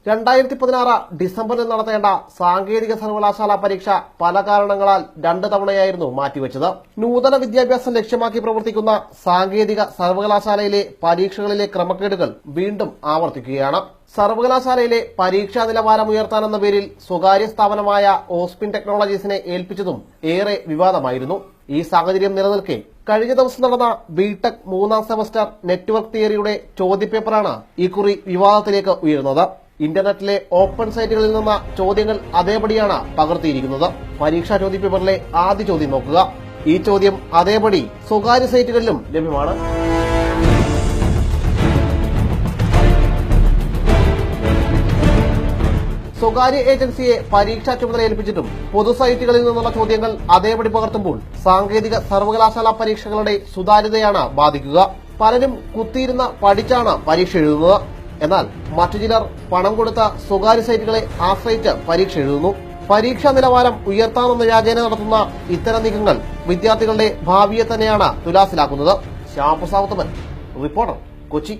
2016 ഡിസംബറിൽ നടത്തേണ്ട സാങ്കേതിക സർവകലാശാല പരീക്ഷ പല കാരണങ്ങളാൽ 2 തവണയായിരുന്നു മാറ്റിവെച്ചത്. നൂതന വിദ്യാഭ്യാസം ലക്ഷ്യമാക്കി പ്രവർത്തിക്കുന്ന സാങ്കേതിക സർവകലാശാലയിലെ പരീക്ഷകളിലെ ക്രമക്കേടുകൾ വീണ്ടും ആവർത്തിക്കുകയാണ്. സർവകലാശാലയിലെ പരീക്ഷാ നിലവാരം ഉയർത്താനെന്ന പേരിൽ സ്വകാര്യ സ്ഥാപനമായ ഓസ്പിൻ ടെക്നോളജീസിനെ ഏൽപ്പിച്ചതും ഏറെ വിവാദമായിരുന്നു. ഈ സാഹചര്യം നിലനിൽക്കെ കഴിഞ്ഞ ദിവസം നടന്ന ബിടെക് 3ാം സെമസ്റ്റർ നെറ്റ്വർക്ക് തിയറിയുടെ ചോദ്യപേപ്പറാണ് ഇക്കുറി വിവാദത്തിലേക്ക് ഉയർന്നത്. ഇന്റർനെറ്റിലെ ഓപ്പൺ സൈറ്റുകളിൽ നിന്ന് ചോദ്യങ്ങൾ അതേപടിയാണ് പകർത്തിയിരിക്കുന്നത്. പരീക്ഷാ ചോദ്യപേപ്പറിലെ ആദ്യ ചോദ്യം നോക്കുക. ഈ ചോദ്യം അതേപടി സ്വകാര്യ സൈറ്റുകളിലും ലഭ്യമാണ്. സ്വകാര്യ ഏജൻസിയെ പരീക്ഷാ ചുമതല ഏൽപ്പിച്ചിട്ടും പൊതു സൈറ്റുകളിൽ നിന്നുള്ള ചോദ്യങ്ങൾ അതേപടി പകർത്തുമ്പോൾ സാങ്കേതിക സർവകലാശാല പരീക്ഷകളുടെ സുതാര്യതയാണ് ബാധിക്കുക. പലരും കുത്തിയിരുന്ന് പഠിച്ചാണ് പരീക്ഷ എഴുതുന്നത്. എന്നാൽ മറ്റു ചിലർ പണം കൊടുത്ത സ്വകാര്യ സൈറ്റുകളെ ആശ്രയിച്ച് പരീക്ഷ എഴുതുന്നു. പരീക്ഷാ നിലവാരം ഉയർത്താമെന്ന വ്യാജേന നടത്തുന്ന ഇത്തരം നീക്കങ്ങൾ വിദ്യാർത്ഥികളുടെ ഭാവിയെ തന്നെയാണ് തുലാസിലാക്കുന്നത്. ശ്യാമപ്രസാദ്, റിപ്പോർട്ടർ, കൊച്ചി.